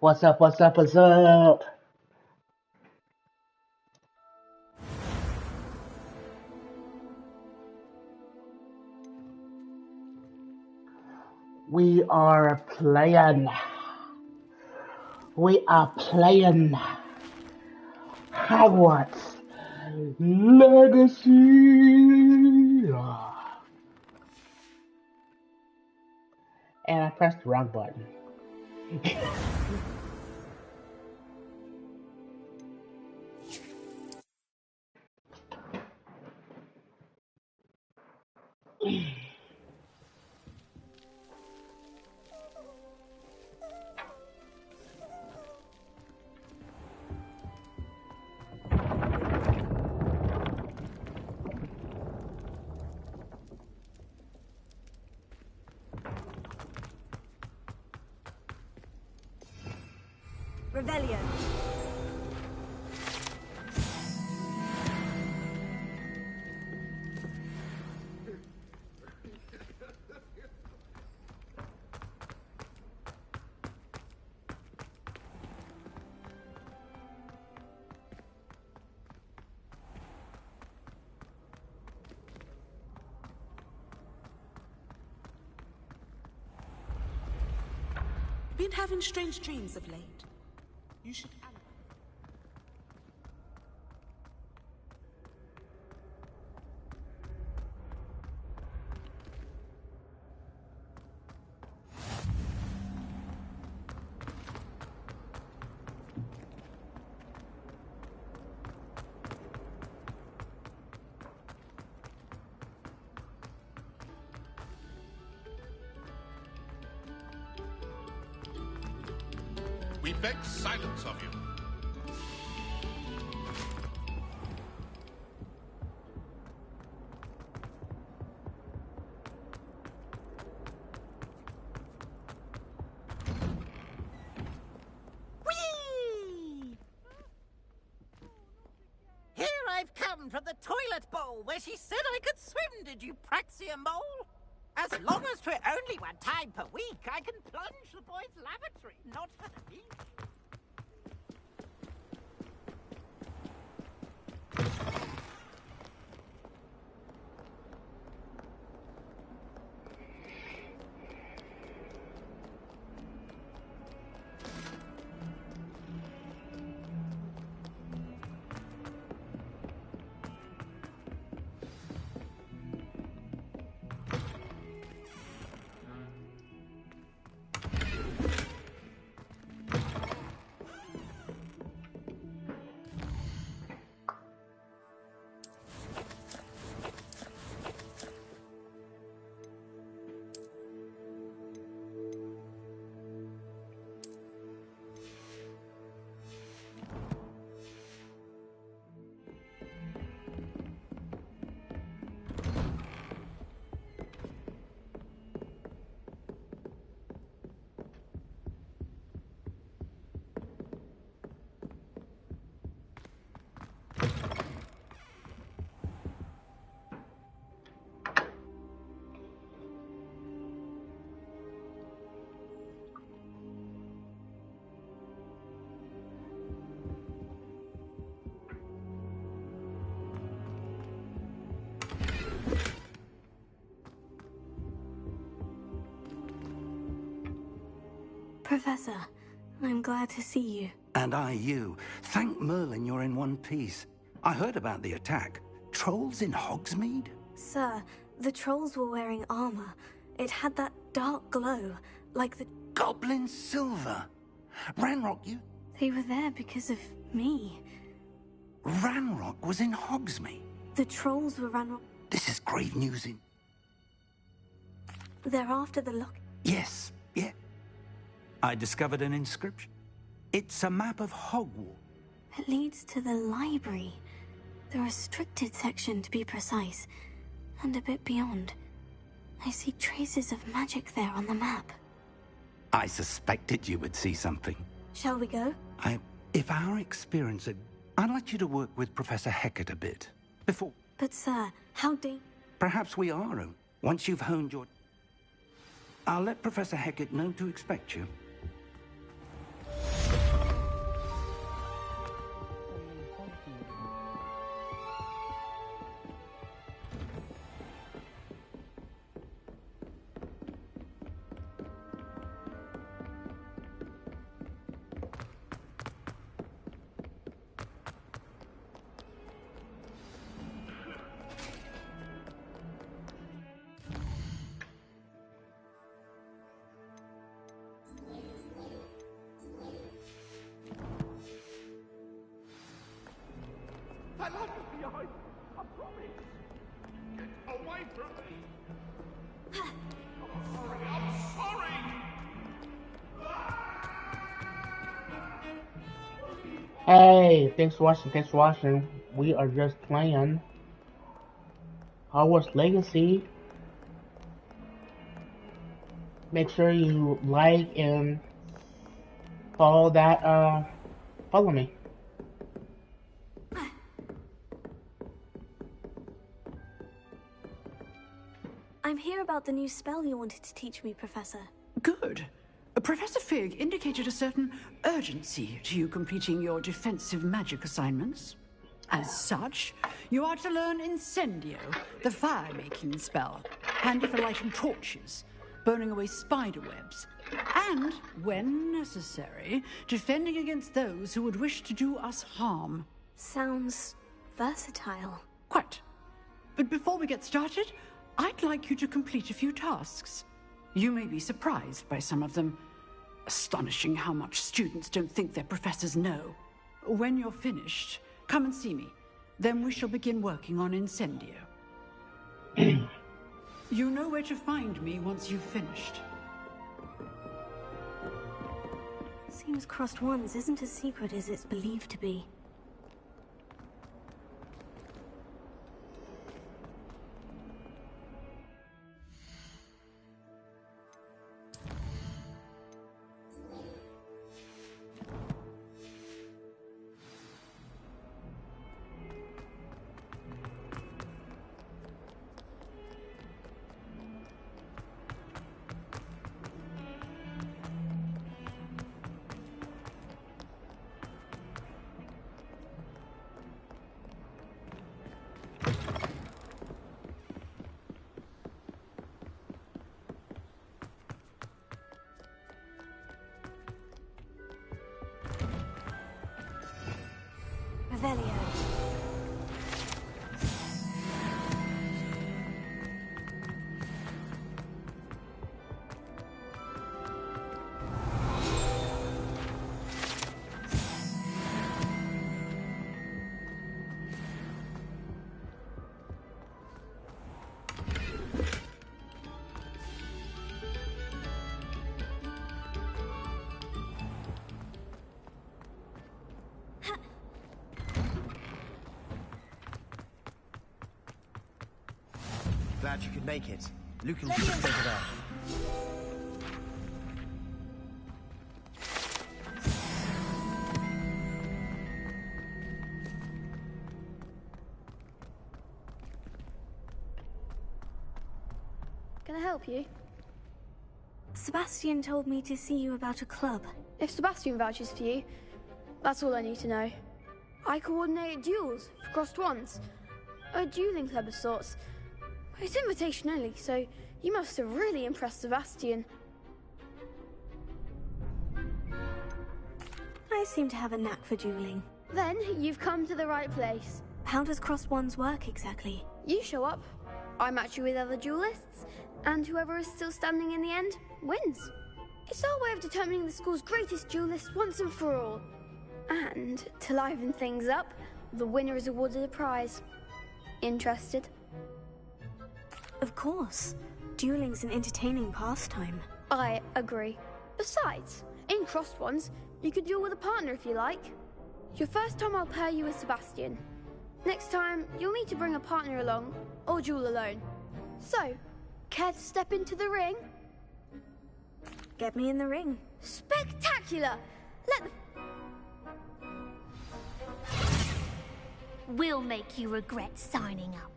What's up? What's up? What's up? We are playing. We are playing Hogwarts Legacy. And I pressed the wrong button. Revelio. Been having strange dreams of late. You should. We beg silence of you. Whee! Here I've come from the toilet bowl where she said I could swim, did you praxia mole? As long as 'twere only one time per week, I can plunge the boy's lavatory, not for the beach. Professor, I'm glad to see you. And I you. Thank Merlin you're in one piece. I heard about the attack. Trolls in Hogsmeade? Sir, the trolls were wearing armor. It had that dark glow, like the... Goblin silver. Ranrock, you... They were there because of me. Ranrock was in Hogsmeade? The trolls were Ranrock... This is grave news in... They're after the lock... Yes, yeah. I discovered an inscription. It's a map of Hogwarts. It leads to the library. The restricted section, to be precise. And a bit beyond. I see traces of magic there on the map. I suspected you would see something. Shall we go? If our experience had... I'd like you to work with Professor Hecat a bit. Before... But sir, how Perhaps we are, once you've honed your... I'll let Professor Hecat know to expect you. My life is behind. I promise. Get away from me. I'm sorry. Hey, thanks for watching. Thanks for watching. We are just playing Hogwarts Legacy. Make sure you like and follow that. Follow me. I'm here about the new spell you wanted to teach me, Professor. Good. Professor Fig indicated a certain urgency to you completing your defensive magic assignments. As such, you are to learn Incendio, the fire-making spell, handy for lighting torches, burning away spider webs, and, when necessary, defending against those who would wish to do us harm. Sounds versatile. Quite. But before we get started, I'd like you to complete a few tasks. You may be surprised by some of them. Astonishing how much students don't think their professors know. When you're finished, come and see me. Then we shall begin working on Incendio. You know where to find me once you've finished. Seems Crossed Wands isn't as secret as it's believed to be. Revelio. Glad you could make it. Lucan will just over there. Can I help you? Sebastian told me to see you about a club. If Sebastian vouches for you, that's all I need to know. I coordinate duels for Crossed Wands. A dueling club of sorts. It's invitation only, so you must have really impressed Sebastian. I seem to have a knack for dueling. Then you've come to the right place. How does Crossed Wands work exactly? You show up, I match you with other duelists, and whoever is still standing in the end wins. It's our way of determining the school's greatest duelist once and for all. And to liven things up, the winner is awarded a prize. Interested? Of course. Dueling's an entertaining pastime. I agree. Besides, in Crossed Wands, you could duel with a partner if you like. Your first time I'll pair you with Sebastian. Next time, you'll need to bring a partner along, or duel alone. So, care to step into the ring? Get me in the ring. Spectacular! Let the... We'll make you regret signing up.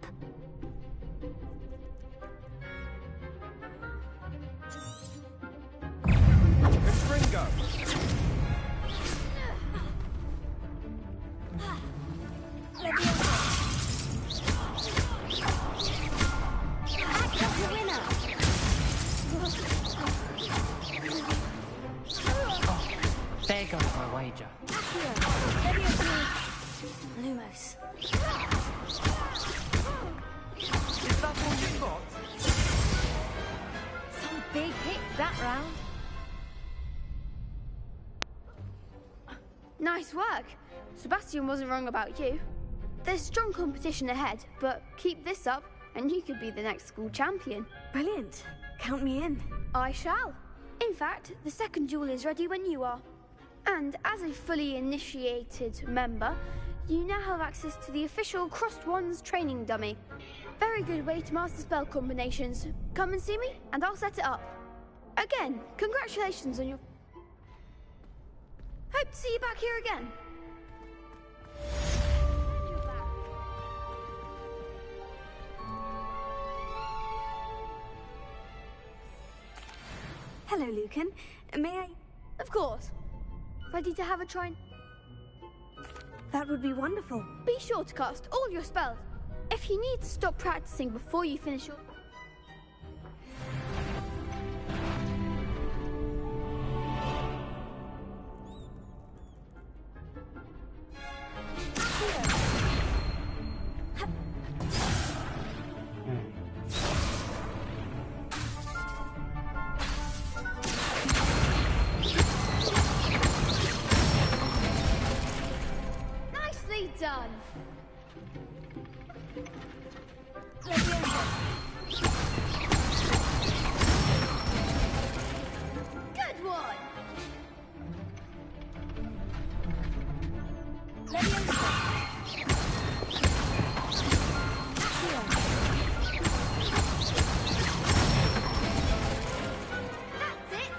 Ringo! There goes my wager. Lumos. Is that all you got? Some big hits that round. Nice work. Sebastian wasn't wrong about you. There's strong competition ahead, but keep this up and you could be the next school champion. Brilliant. Count me in. I shall. In fact, the second duel is ready when you are. And as a fully initiated member, you now have access to the official Crossed Wands training dummy. Very good way to master spell combinations. Come and see me, and I'll set it up. Again, congratulations on your... Hope to see you back here again. Hello, Lucan. May I... Of course. Ready to have a try? That would be wonderful. Be sure to cast all your spells. If you need to stop practicing before you finish your... Nicely done. Good one. That's it.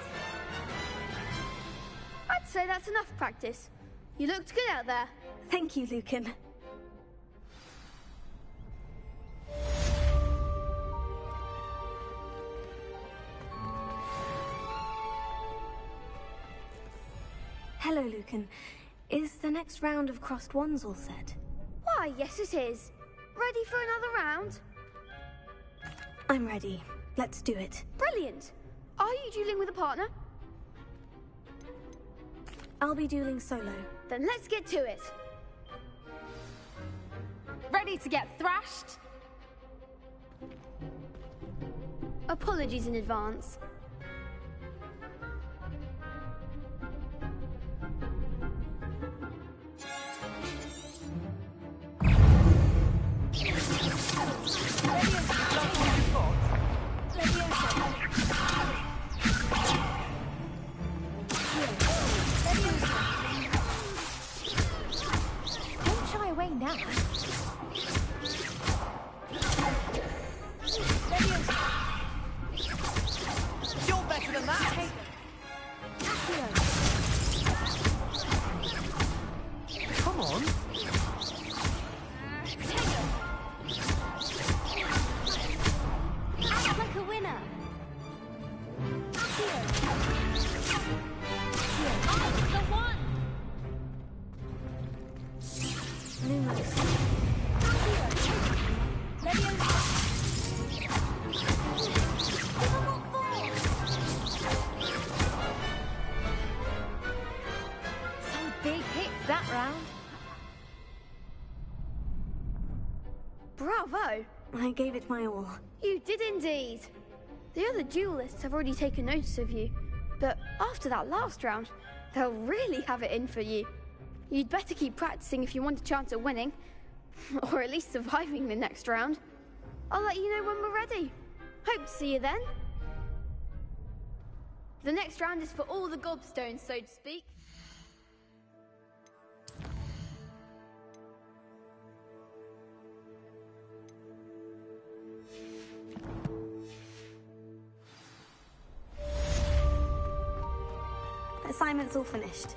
I'd say that's enough practice. You looked good out there. Thank you, Lucan. Hello, Lucan. Is the next round of Crossed Wands all set? Why, yes it is. Ready for another round? I'm ready. Let's do it. Brilliant. Are you dueling with a partner? I'll be dueling solo. Then let's get to it. Ready to get thrashed? Apologies in advance. Don't shy away now. You're better than that! Come on! Act like a winner. I'm the one. Lumos. Some big hits that round. Bravo. I gave it my all. You did indeed. The other duelists have already taken notice of you, but after that last round, they'll really have it in for you. You'd better keep practicing if you want a chance at winning, or at least surviving the next round. I'll let you know when we're ready. Hope to see you then. The next round is for all the gobstones, so to speak. Assignment's all finished.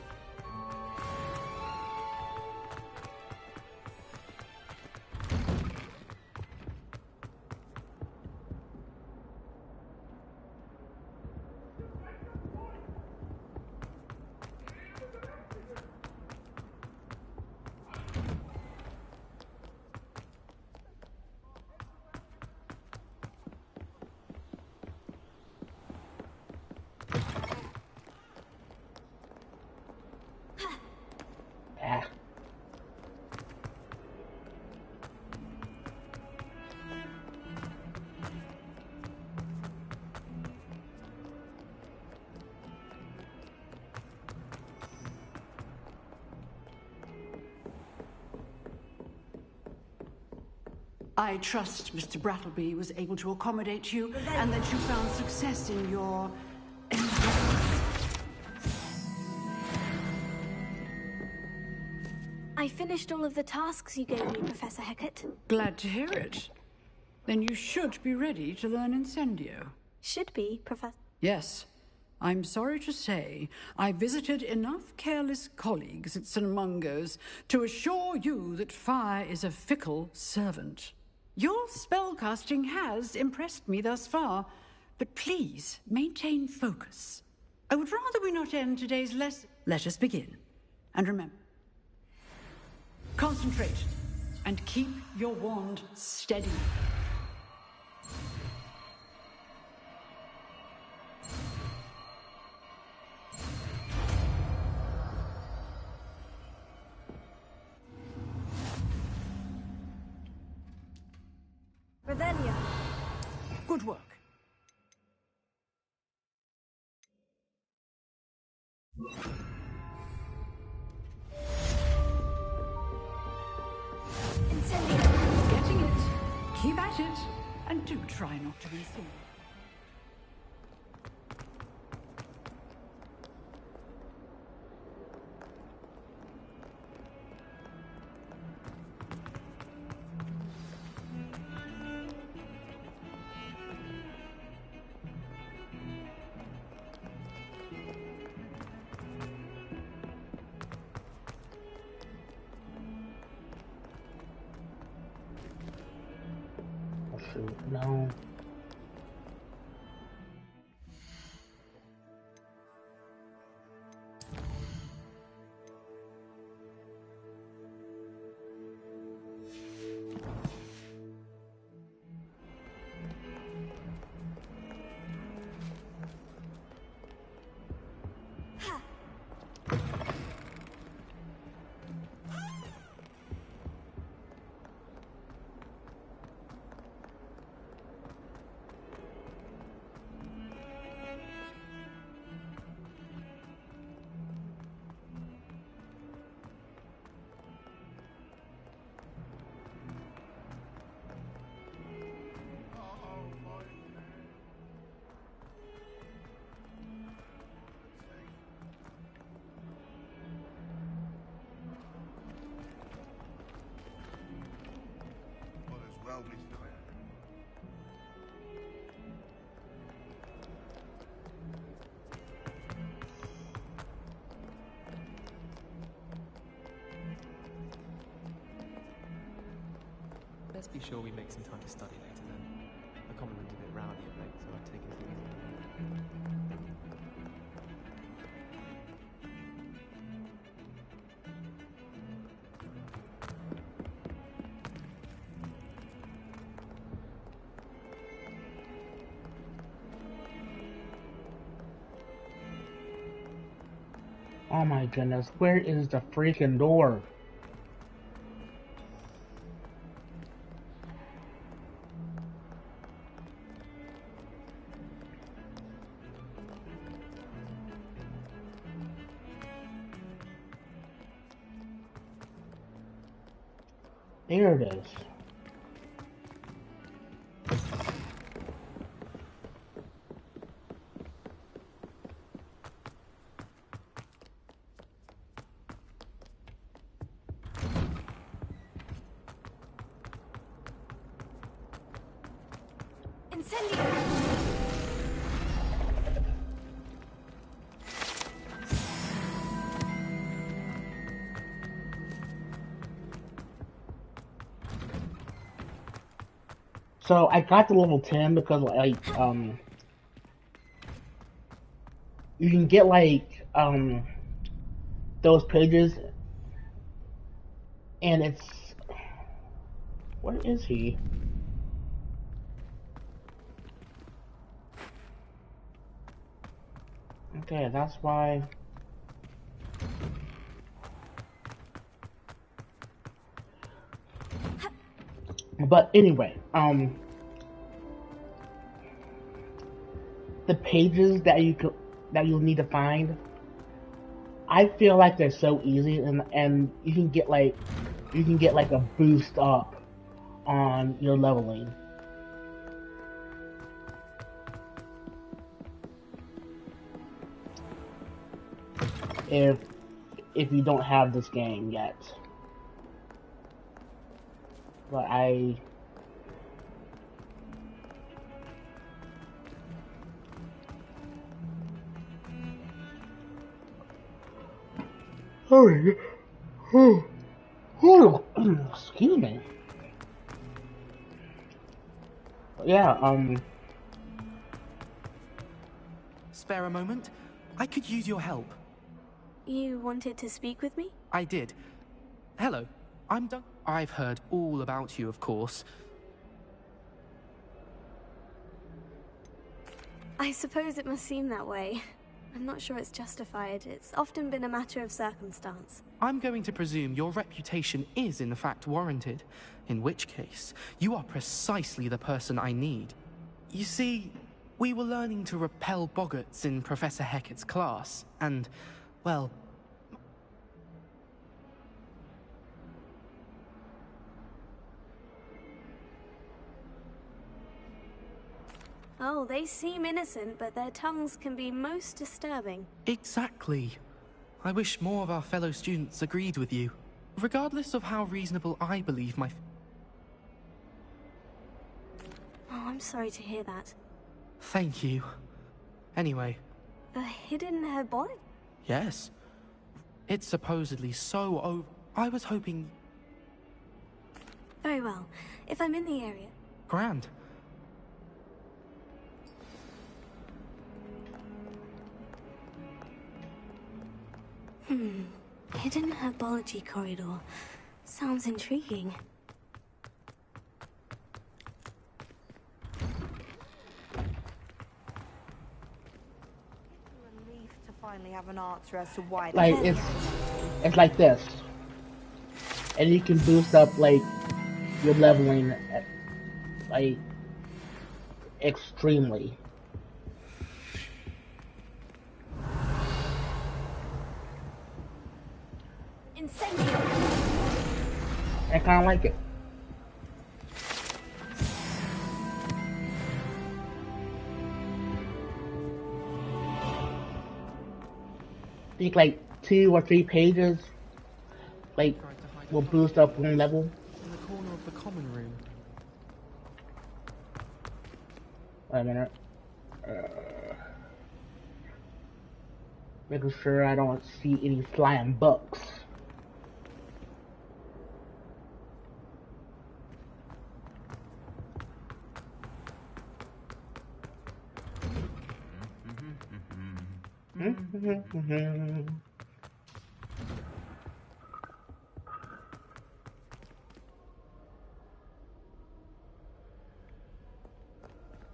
I trust Mr. Brattleby was able to accommodate you and that you found success in your endeavors. I finished all of the tasks you gave me, Professor Hecat. Glad to hear it. Then you should be ready to learn Incendio. Should be, Professor. Yes. I'm sorry to say, I visited enough careless colleagues at St. Mungo's to assure you that fire is a fickle servant. Your spellcasting has impressed me thus far, but please maintain focus. I would rather we not end today's lesson. Let us begin. And remember, concentrate and keep your wand steady. Revelio. Good work. Incendio. Getting it. Keep at it. And do try not to be silly. No. Well, Mr. Mayor. Let's be sure we make some time to study later then. The common room's a bit rowdy of late, so I'd take it easy. Oh my goodness, where is the freaking door? There it is. So I got to level 10 because like you can get like those pages and it's where is he? Okay, that's why. But anyway, the pages that you'll need to find, I feel like they're so easy, and you can get like a boost up on your leveling. If you don't have this game yet. But excuse me. Yeah, Spare a moment? I could use your help. You wanted to speak with me? I did. Hello, I'm Doug. I've heard all about you, of course. I suppose it must seem that way. I'm not sure it's justified. It's often been a matter of circumstance. I'm going to presume your reputation is in fact warranted, in which case, you are precisely the person I need. You see, we were learning to repel boggarts in Professor Hecat's class, and, well... Oh, they seem innocent, but their tongues can be most disturbing. Exactly. I wish more of our fellow students agreed with you, regardless of how reasonable I believe my... Oh, I'm sorry to hear that. Thank you. Anyway... A hidden herbology? Yes. It's supposedly so over... I was hoping... Very well. If I'm in the area... Grand. Hidden herbology corridor. Sounds intriguing. Relief to finally have an answer as to why. like it's like this, and you can boost up like your leveling, like extremely. I kind of like it. I think like 2 or 3 pages, like, will boost up one level. In the corner of the common room. Wait a minute. Making sure I don't see any flying bugs.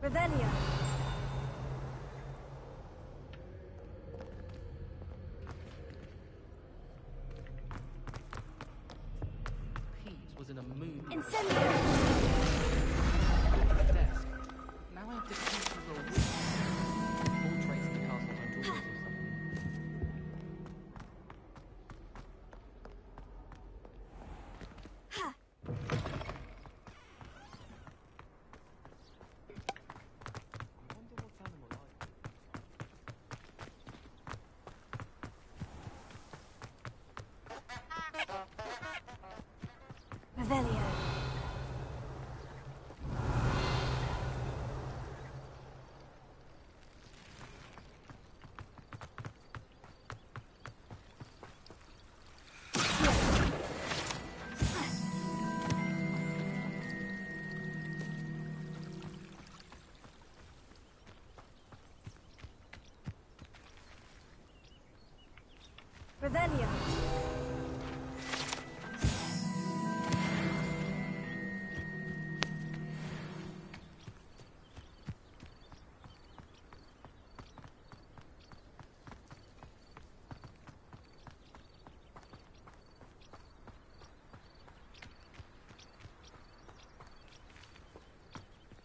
Revelio. Pete was in a movie. Incendio. Desk. Now I have to keep a witch. All traits in the castle don't always do something. Revelio. Revelio.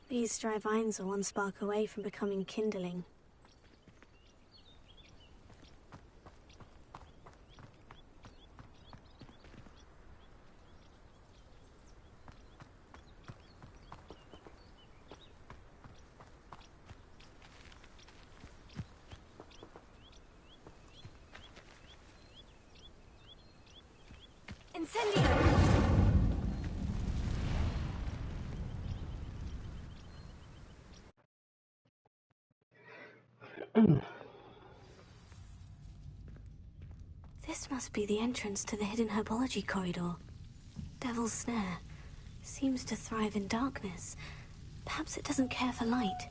These dry vines are one spark away from becoming kindling. Incendio! This must be the entrance to the hidden herbology corridor. Devil's Snare seems to thrive in darkness. Perhaps it doesn't care for light.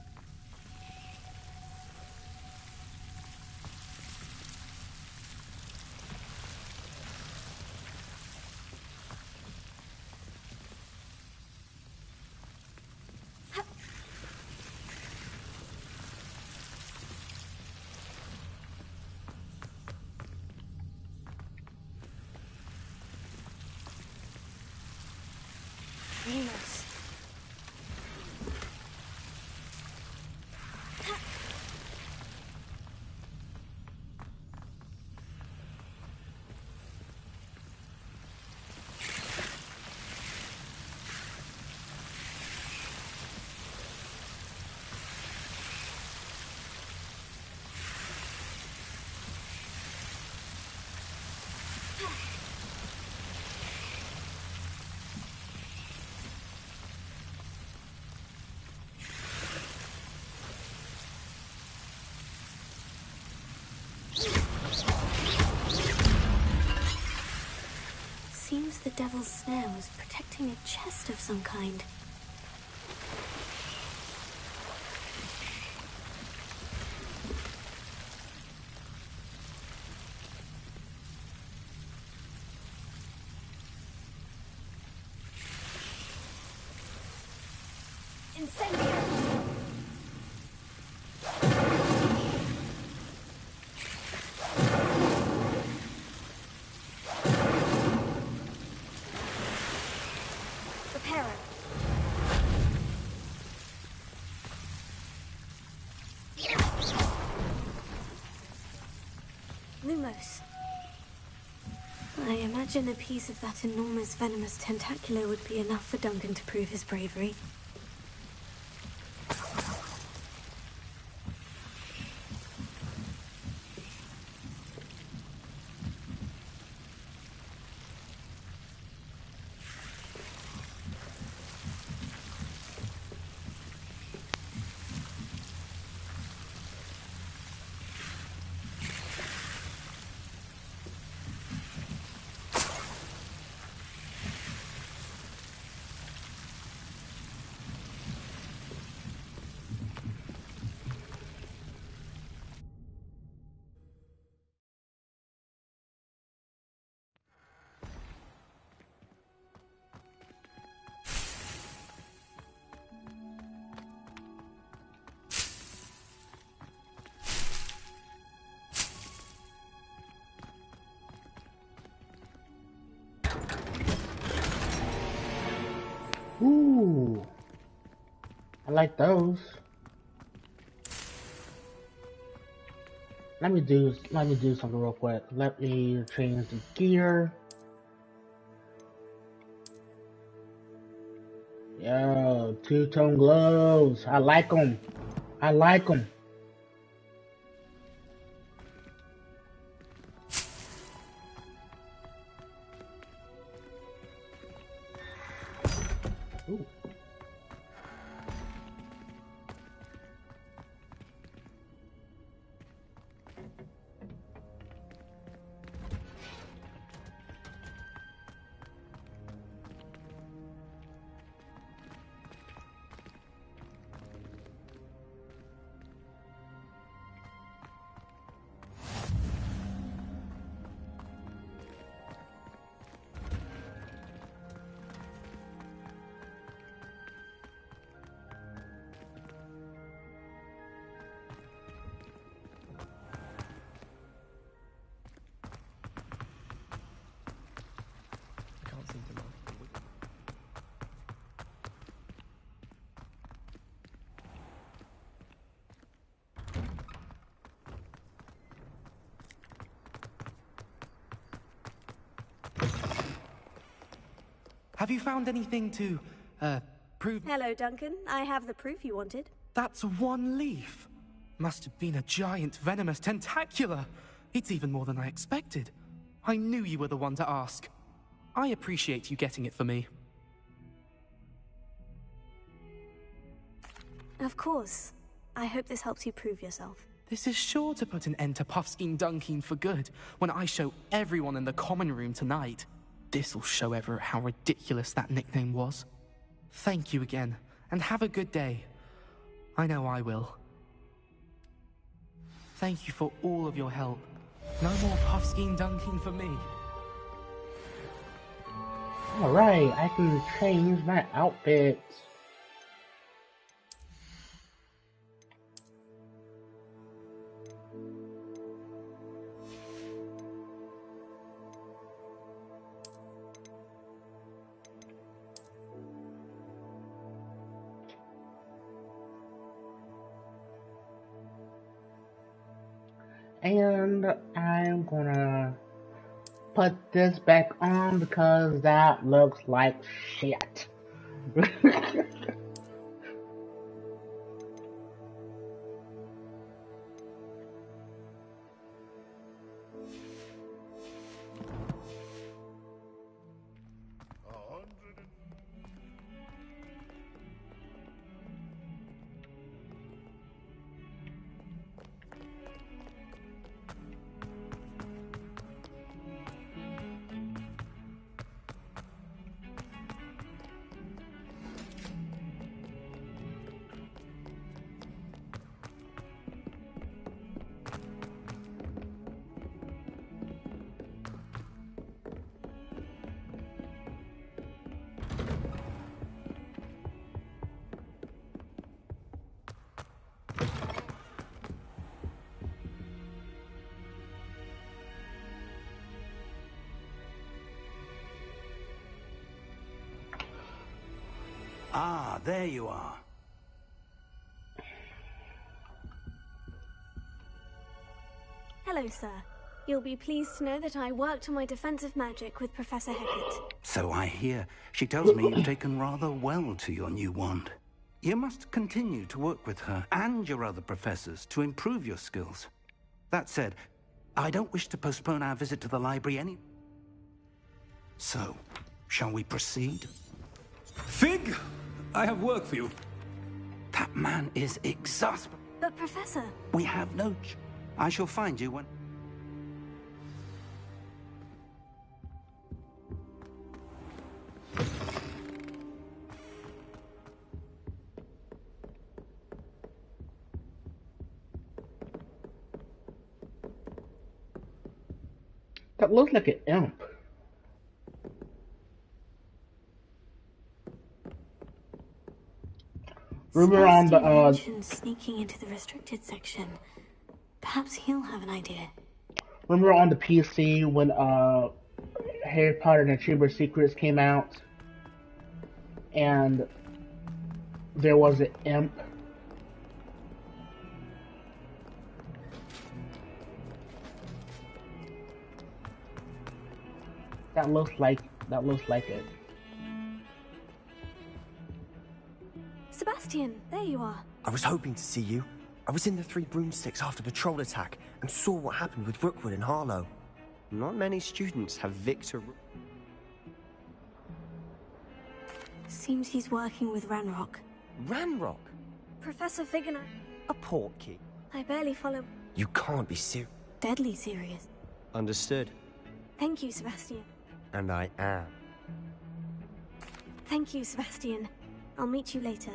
Lumos. Seems the Devil's Snare was protecting a chest of some kind. Incendio! Lumos. I imagine a piece of that enormous venomous tentacular would be enough for Duncan to prove his bravery. Ooh, I like those. Let me do something real quick. Let me change the gear. Yo, two-tone gloves. I like them. I like them. Ooh. Have you found anything to, prove— Hello, Duncan. I have the proof you wanted. That's one leaf. Must have been a giant venomous tentacular. It's even more than I expected. I knew you were the one to ask. I appreciate you getting it for me. Of course. I hope this helps you prove yourself. This is sure to put an end to Puffskein Dunkeen for good when I show everyone in the common room tonight. This'll show Everett how ridiculous that nickname was. Thank you again, and have a good day. I know I will. Thank you for all of your help. No more Puffskein Dunkeen for me. Alright, I can change my outfit. And I'm gonna put this back on because that looks like shit. Ah, there you are. Hello, sir. You'll be pleased to know that I worked on my defensive magic with Professor Hecat. So I hear. She tells me you've taken rather well to your new wand. You must continue to work with her and your other professors to improve your skills. That said, I don't wish to postpone our visit to the library any... So, shall we proceed? Fig! I have work for you. That man is exasperated. But, Professor... We have no... I shall find you when... That looks like an imp. Rumor on the mentioned sneaking into the restricted section. Perhaps he'll have an idea. Remember on the PC when Harry Potter and the Chamber of Secrets came out, and there was an imp. That looks like it. Sebastian, there you are. I was hoping to see you. I was in the Three Broomsticks after the troll attack and saw what happened with Rookwood and Harlow. Not many students have Victor... Seems he's working with Ranrock. Ranrock? Professor Fig and A portkey? I barely follow. You can't be serious. Deadly serious. Understood. Thank you, Sebastian. And I am. Thank you, Sebastian. I'll meet you later.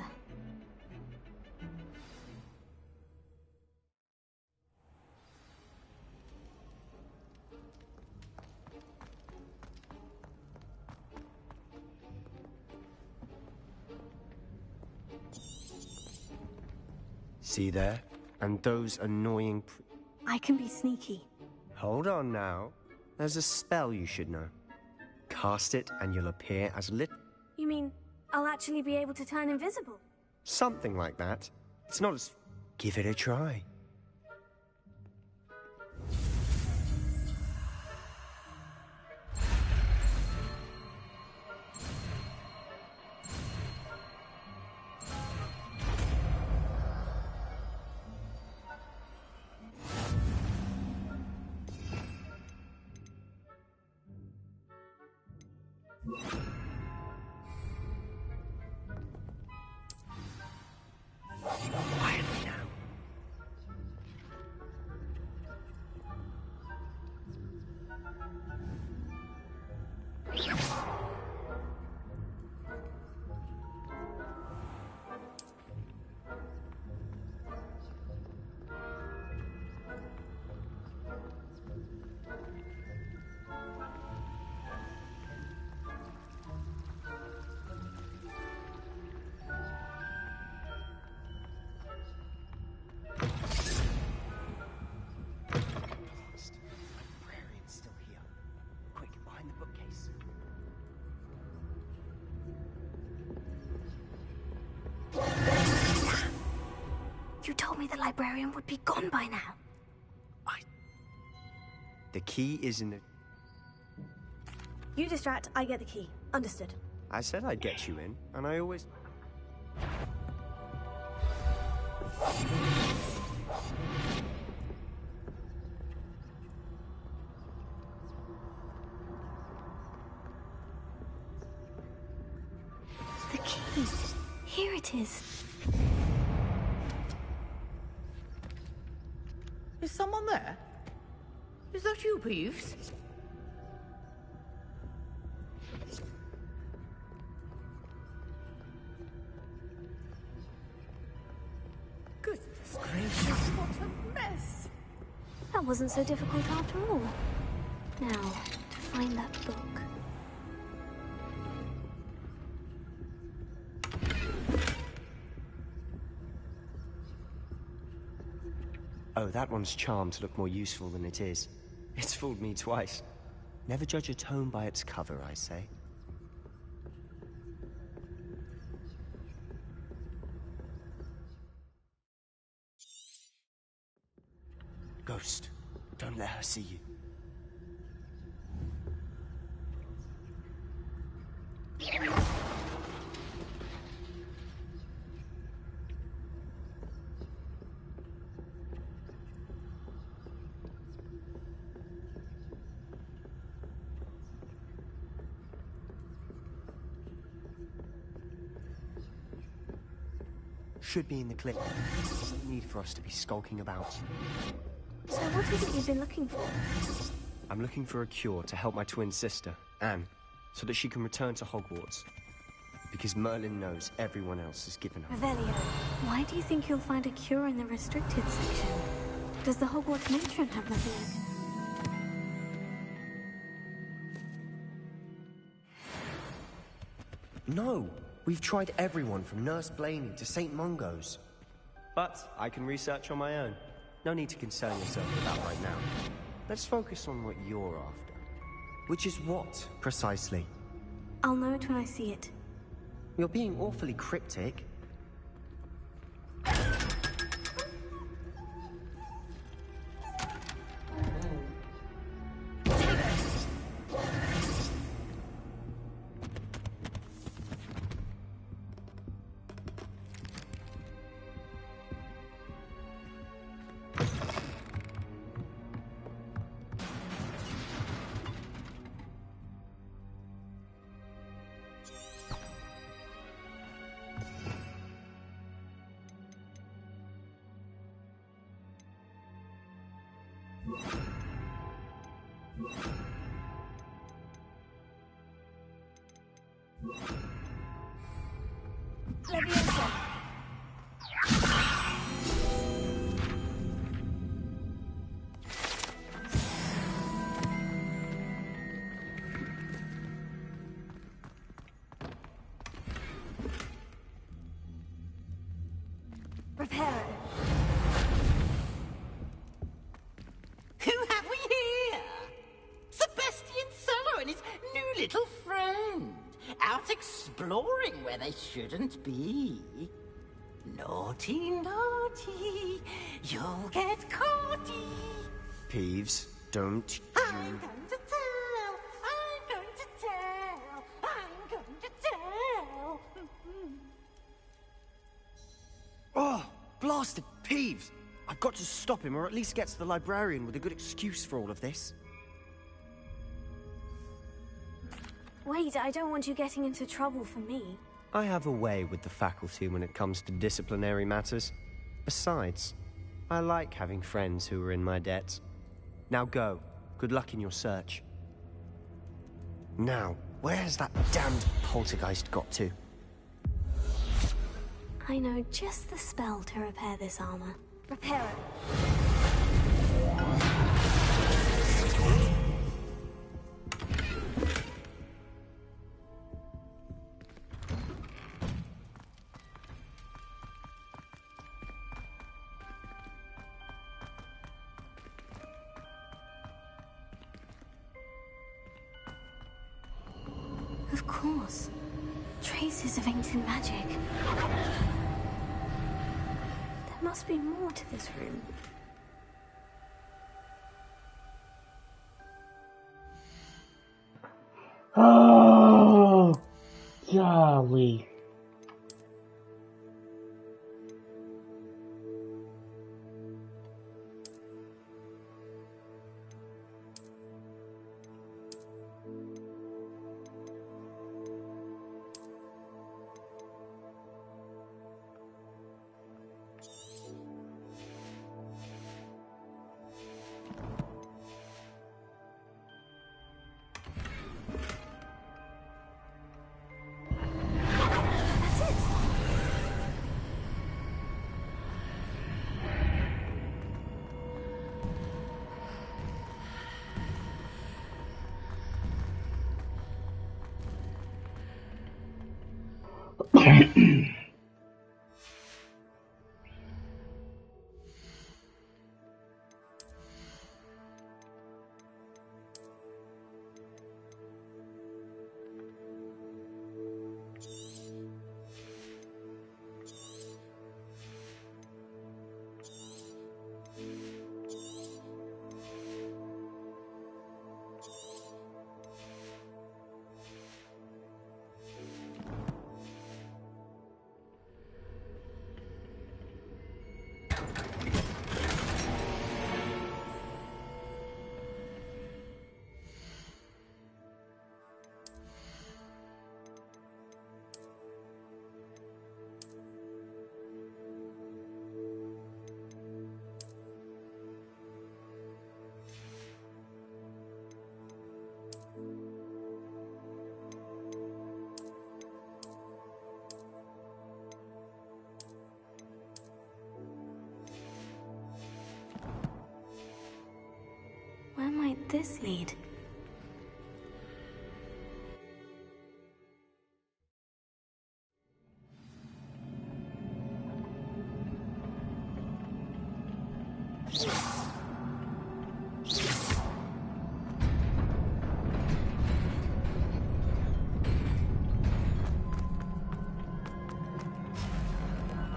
See there? And those annoying... I can be sneaky. Hold on now. There's a spell you should know. Cast it and you'll appear as lit... You mean I'll actually be able to turn invisible? Something like that. It's not as... Give it a try. Quietly now. Librarian's still here. Quick, behind the bookcase. You told me the librarian would be gone by now. The key is in the... You distract, I get the key. Understood. I said I'd get you in, and I always... The key. Here it is. Is someone there? Is that you, Peeves? Goodness gracious, what a mess! That wasn't so difficult after all. Now, to find that book. Oh, that one's charmed to look more useful than it is. It's fooled me twice. Never judge a tome by its cover, I say. Ghost, don't let her see you. Should be in the clip. There's no need for us to be skulking about. So what is it you've been looking for? I'm looking for a cure to help my twin sister, Anne, so that she can return to Hogwarts. Because Merlin knows everyone else has given her. Revelio, why do you think you'll find a cure in the restricted section? Does the Hogwarts matron have nothing? No! We've tried everyone from Nurse Blaney to St. Mungo's. But I can research on my own. No need to concern yourself with that right now. Let's focus on what you're after. Which is what, precisely? I'll know it when I see it. You're being awfully cryptic. Leviosa. Reparo. Who have we here? Sebastian Solo and his new little friend. Out exploring where they shouldn't be. Naughty, naughty. You'll get caughty. Peeves, don't I'm going to tell. I'm going to tell. I'm going to tell. Oh, blasted Peeves! I've got to stop him, or at least get to the librarian with a good excuse for all of this. Wait, I don't want you getting into trouble for me. I have a way with the faculty when it comes to disciplinary matters. Besides, I like having friends who are in my debt. Now go. Good luck in your search. Now, where has that damned poltergeist got to? I know just the spell to repair this armor. Repair it. Of course. Traces of ancient magic. There must be more to this room. Oh, golly. Where might this lead?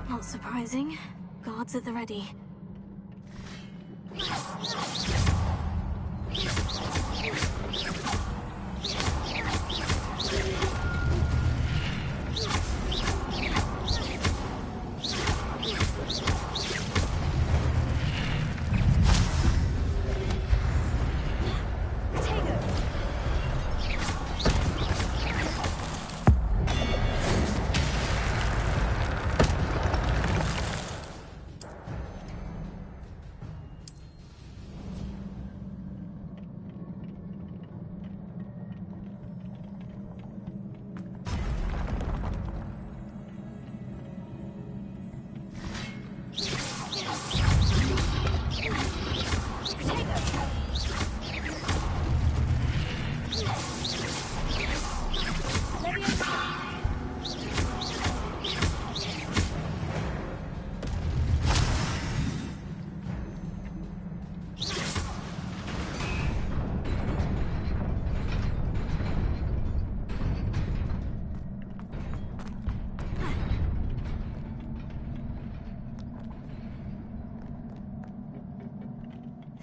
Not surprising. Guards at the ready.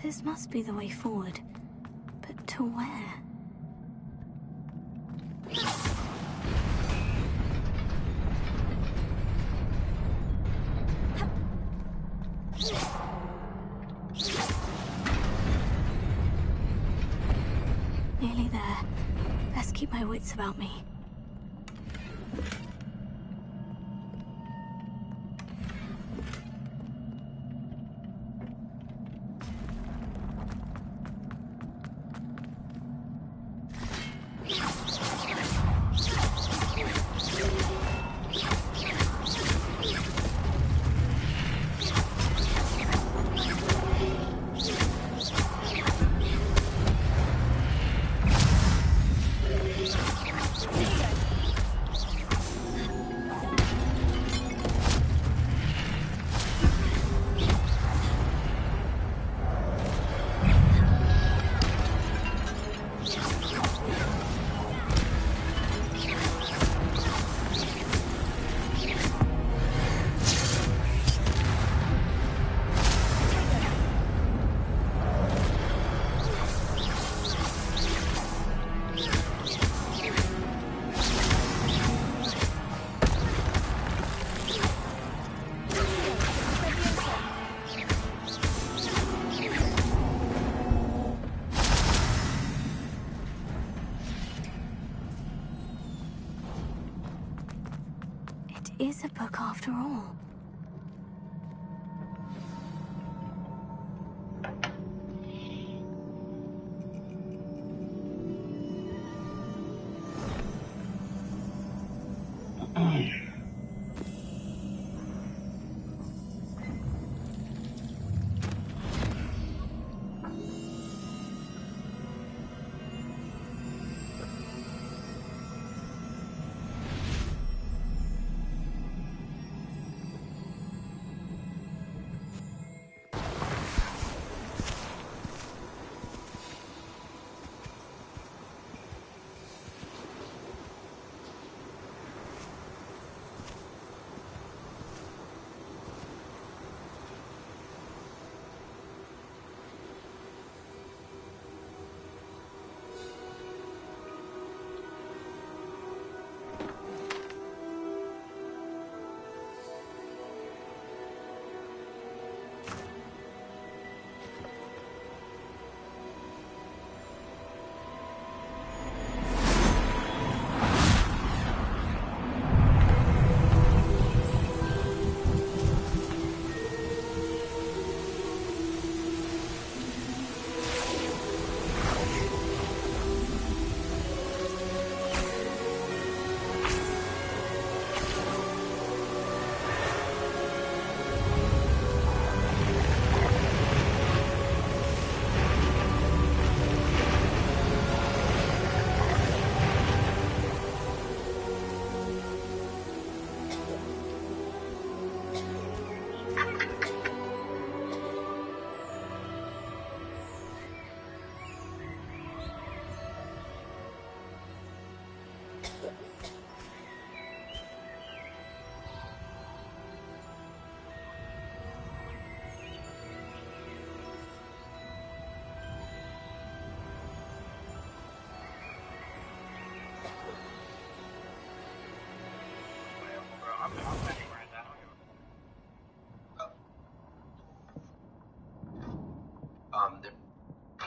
This must be the way forward. But to where? Nearly there. Best keep my wits about me. Is a book after all.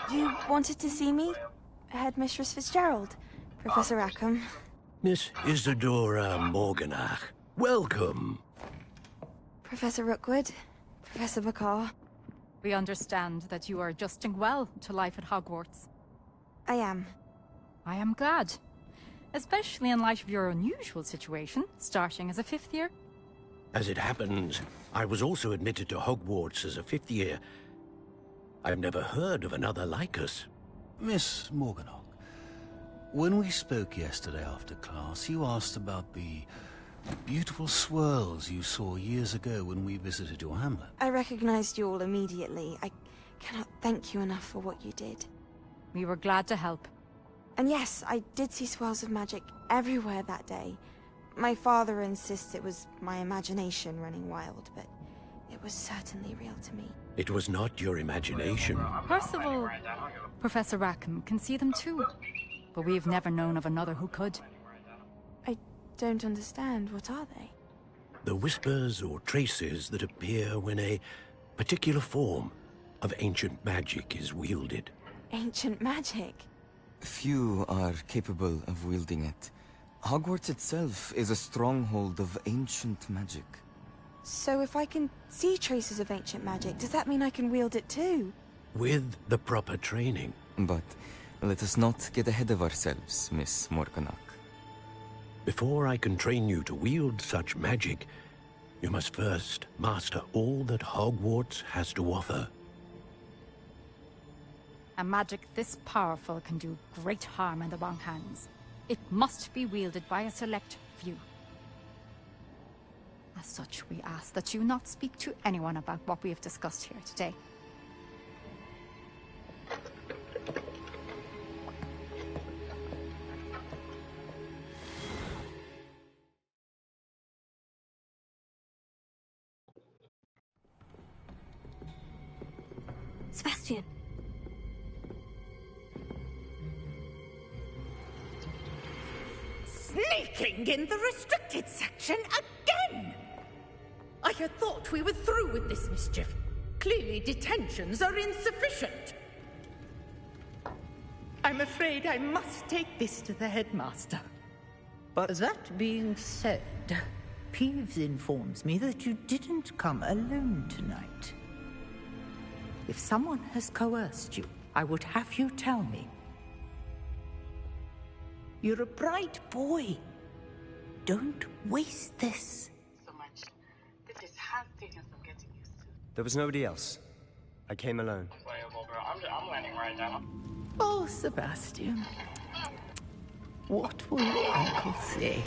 You wanted to see me? Headmistress Fitzgerald, Professor Rackham. Miss Isadora Morganach, welcome. Professor Rookwood, Professor Bakar. We understand that you are adjusting well to life at Hogwarts. I am. I am glad. Especially in light of your unusual situation, starting as a 5th year. As it happens, I was also admitted to Hogwarts as a 5th year. I've never heard of another like us. Miss Morganach, when we spoke yesterday after class, you asked about the beautiful swirls you saw years ago when we visited your hamlet. I recognized you all immediately. I cannot thank you enough for what you did. We were glad to help. And yes, I did see swirls of magic everywhere that day. My father insists it was my imagination running wild, but it was certainly real to me. It was not your imagination. Percival, Professor Rackham can see them too. But we've never known of another who could. I don't understand. What are they? The whispers or traces that appear when a particular form of ancient magic is wielded. Ancient magic? Few are capable of wielding it. Hogwarts itself is a stronghold of ancient magic. So if I can see traces of ancient magic, does that mean I can wield it too? With the proper training. But let us not get ahead of ourselves, Miss Morganach. Before I can train you to wield such magic, you must first master all that Hogwarts has to offer. A magic this powerful can do great harm in the wrong hands. It must be wielded by a select few. As such, we ask that you not speak to anyone about what we have discussed here today. Sebastian. Sneaking in the restricted section again! I had thought we were through with this mischief. Clearly detentions are insufficient. I'm afraid I must take this to the headmaster. But that being said, Peeves informs me that you didn't come alone tonight. If someone has coerced you, I would have you tell me. You're a bright boy. Don't waste this. So much that this has taken some getting used to. There was nobody else. I came alone. Playable, bro. I'm landing right now. Oh, Sebastian. What will your uncle say?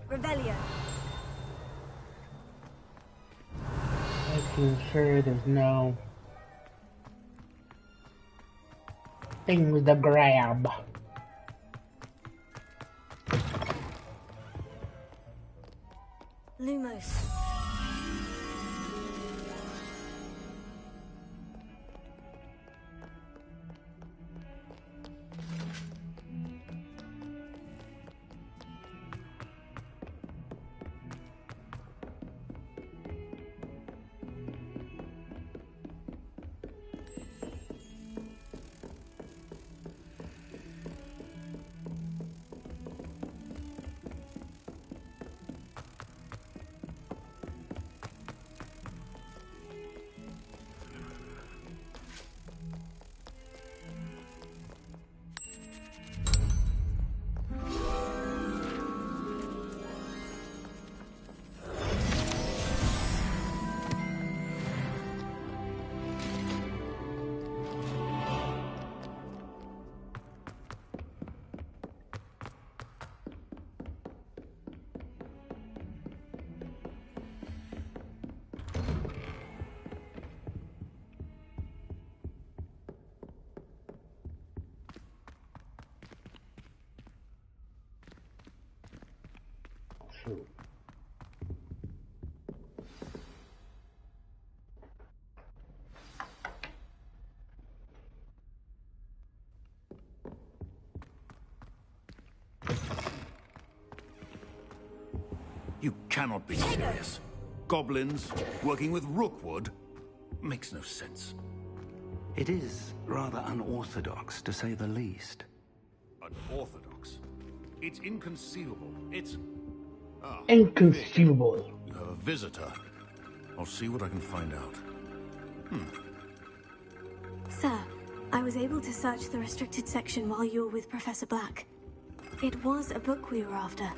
Revelio. Making sure there's no things to grab. Lumos. You cannot be serious. Goblins working with Rookwood makes no sense. It is rather unorthodox, to say the least. Unorthodox? It's inconceivable. It's... inconceivable. You have a visitor. I'll see what I can find out. Sir, I was able to search the restricted section while you were with Professor Black. It was a book we were after.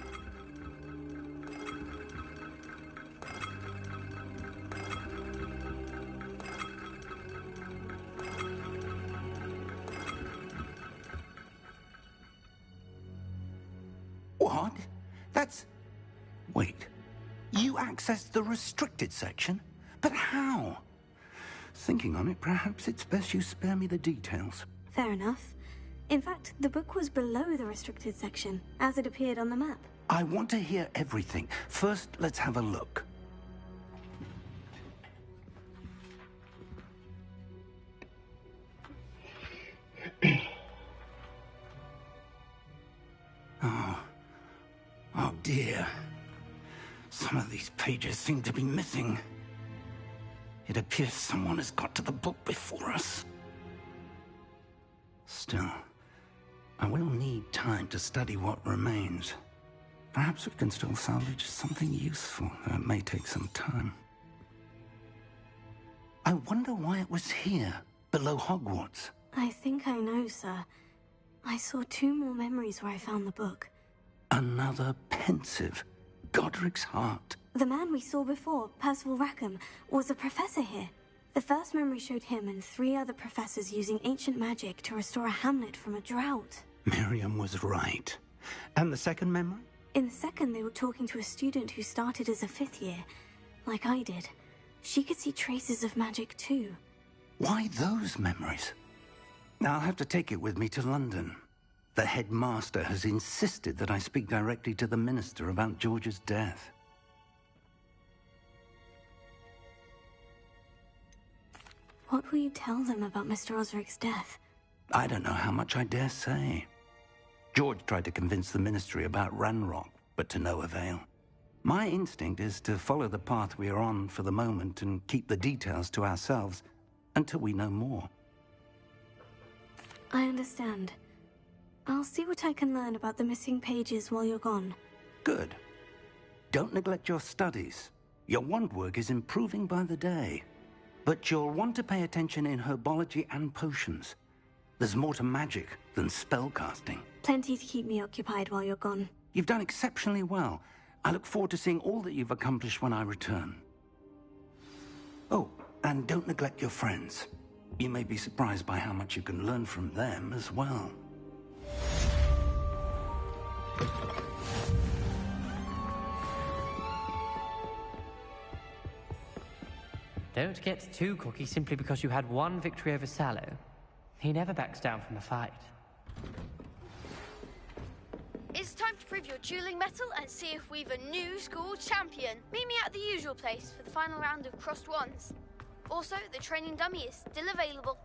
What? That's... Wait. You accessed the restricted section? But how? Thinking on it, perhaps it's best you spare me the details. Fair enough. In fact, the book was below the restricted section, as it appeared on the map. I want to hear everything. First, let's have a look. Oh dear. Some of these pages seem to be missing. It appears someone has got to the book before us. Still, I will need time to study what remains. Perhaps we can still salvage something useful, though it may take some time. I wonder why it was here, below Hogwarts. I think I know, sir. I saw 2 more memories where I found the book. Another pensive. Godric's heart. The man we saw before, Percival Rackham, was a professor here. The first memory showed him and 3 other professors using ancient magic to restore a hamlet from a drought. Miriam was right. And the second memory? In the second, they were talking to a student who started as a 5th year, like I did. She could see traces of magic too. Why those memories? I'll have to take it with me to London. The headmaster has insisted that I speak directly to the minister about George's death. What will you tell them about Mr. Osric's death? I don't know how much I dare say. George tried to convince the ministry about Ranrock, but to no avail. My instinct is to follow the path we are on for the moment and keep the details to ourselves until we know more. I understand. I'll see what I can learn about the missing pages while you're gone. Good. Don't neglect your studies. Your wand work is improving by the day. But you'll want to pay attention in herbology and potions. There's more to magic than spellcasting. Plenty to keep me occupied while you're gone. You've done exceptionally well. I look forward to seeing all that you've accomplished when I return. Oh, and don't neglect your friends. You may be surprised by how much you can learn from them as well. Don't get too cocky simply because you had one victory over Sallow. He never backs down from a fight. It's time to prove your dueling mettle and see if we've a new school champion. Meet me at the usual place for the final round of crossed wands. Also, the training dummy is still available.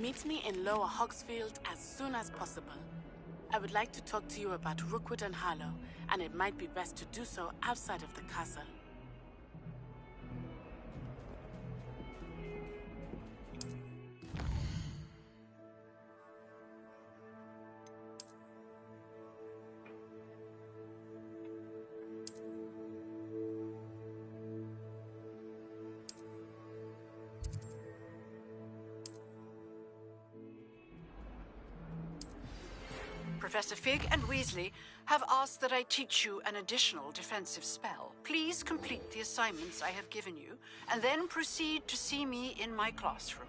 Meet me in Lower Hogsfield as soon as possible. I would like to talk to you about Rookwood and Harlow, and it might be best to do so outside of the castle. Professor Fig and Weasley have asked that I teach you an additional defensive spell. Please complete the assignments I have given you, and then proceed to see me in my classroom.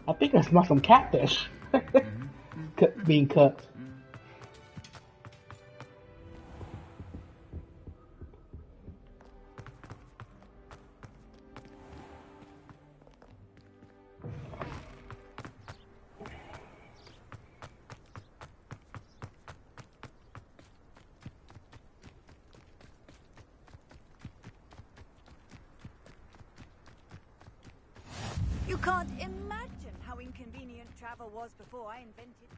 I think I smell some catfish being cooked. You can't imagine how inconvenient travel was before I invented...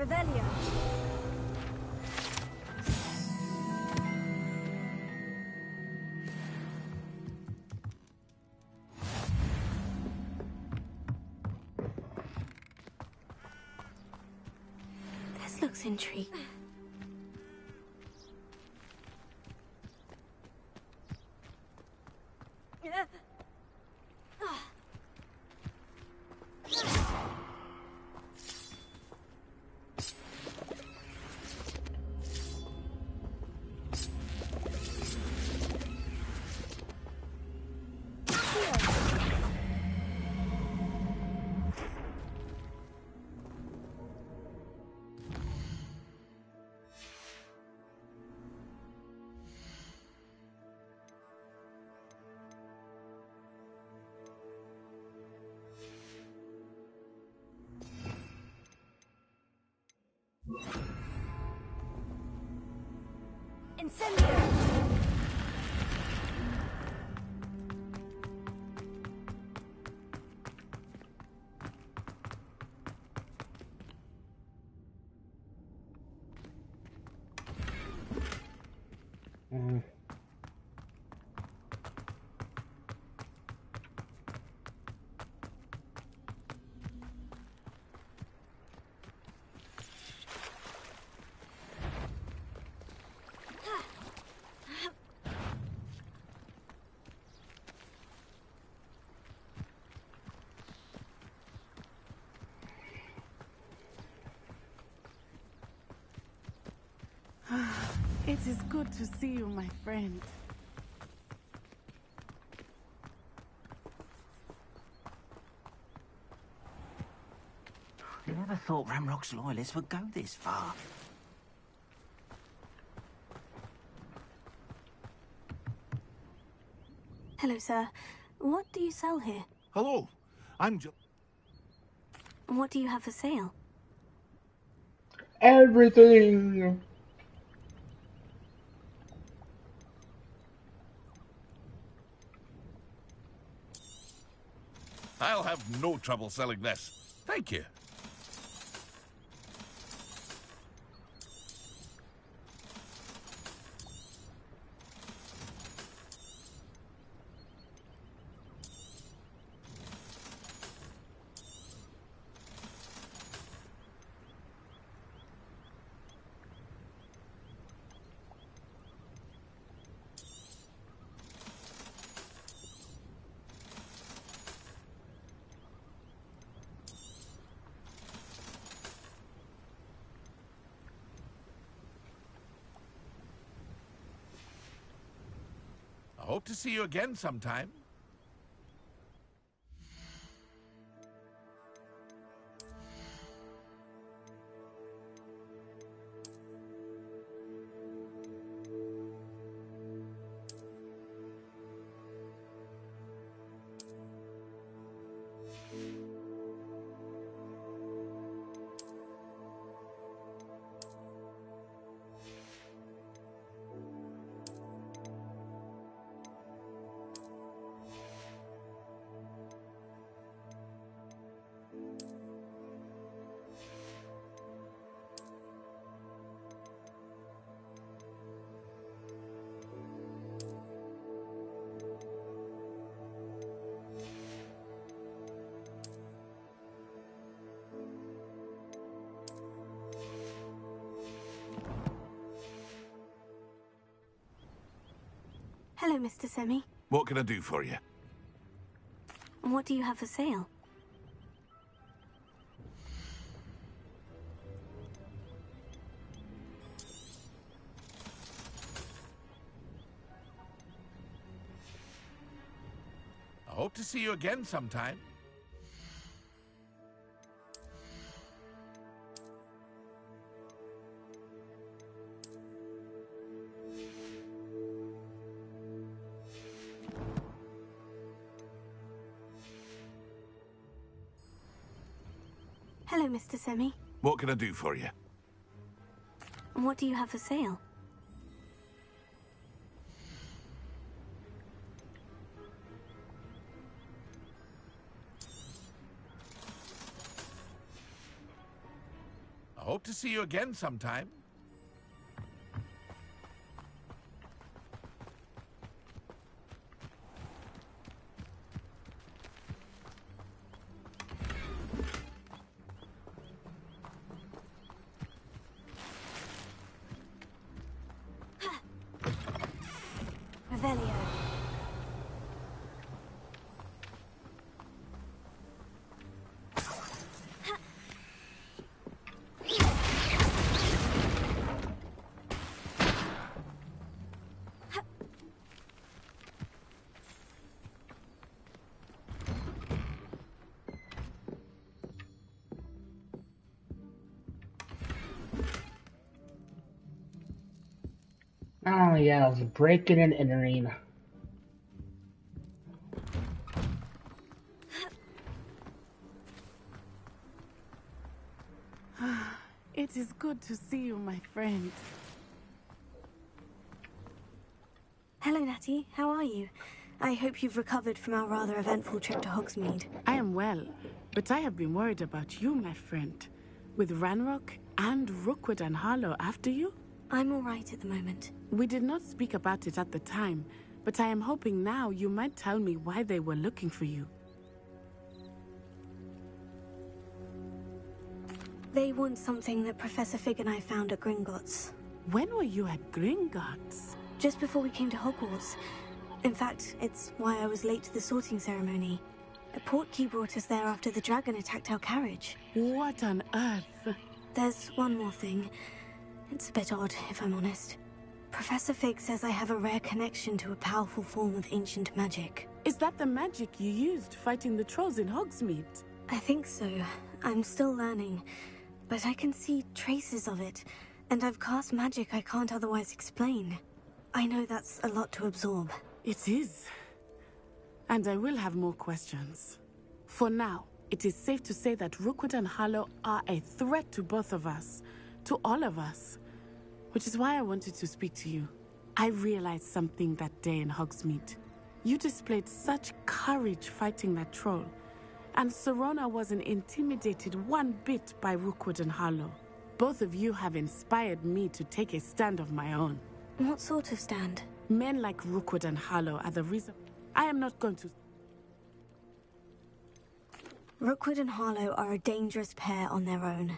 Revelio. This looks intriguing. Incendio! It is good to see you, my friend. Never thought Ramrock's loyalists would go this far. Hello, sir. What do you sell here? Hello, I'm What do you have for sale? Everything. I'll have no trouble selling this. Thank you. I hope to see you again sometime. Hello, Mr. Semi. What can I do for you? What do you have for sale? I hope to see you again sometime. Hello, Mr. Semi. What can I do for you? What do you have for sale? I hope to see you again sometime. Revelio. Oh yeah, I was breaking and entering. It is good to see you, my friend. Hello, Natty. How are you? I hope you've recovered from our rather eventful trip to Hogsmeade. I am well, but I have been worried about you, my friend. With Ranrock and Rookwood and Harlow after you? I'm all right at the moment. We did not speak about it at the time, but I am hoping now you might tell me why they were looking for you. They want something that Professor Fig and I found at Gringotts. When were you at Gringotts? Just before we came to Hogwarts. In fact, it's why I was late to the sorting ceremony. A portkey brought us there after the dragon attacked our carriage. What on earth? There's one more thing. It's a bit odd, if I'm honest. Professor Fig says I have a rare connection to a powerful form of ancient magic. Is that the magic you used fighting the trolls in Hogsmeade? I think so. I'm still learning. But I can see traces of it. And I've cast magic I can't otherwise explain. I know that's a lot to absorb. It is. And I will have more questions. For now, it is safe to say that Rookwood and Harlow are a threat to both of us. To all of us. Which is why I wanted to speak to you. I realized something that day in Hogsmeade. You displayed such courage fighting that troll. And Serona wasn't intimidated one bit by Rookwood and Harlow. Both of you have inspired me to take a stand of my own. What sort of stand? Men like Rookwood and Harlow are the reason. I am not going to... Rookwood and Harlow are a dangerous pair on their own.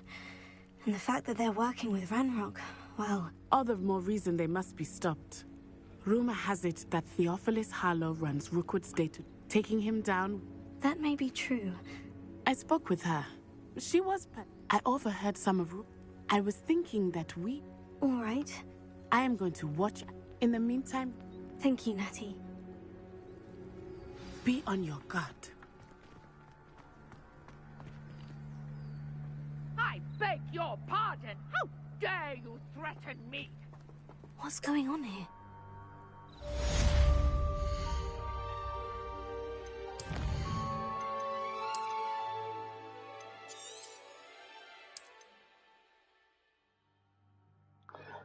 And the fact that they're working with Ranrock, well... All the more reason they must be stopped. Rumor has it that Theophilus Harlow runs Rookwood's data, taking him down. That may be true. I spoke with her. She was... I overheard some of... I was thinking that we... All right. I am going to watch. In the meantime... Thank you, Natty. Be on your guard. I beg your pardon. How dare you threaten me? What's going on here?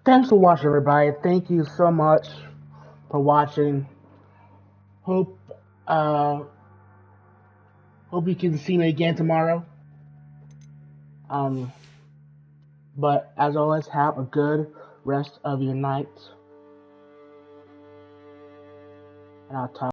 Thanks for watching, everybody. Thank you so much for watching. Hope you can see me again tomorrow. But as always, have a good rest of your night. And I'll talk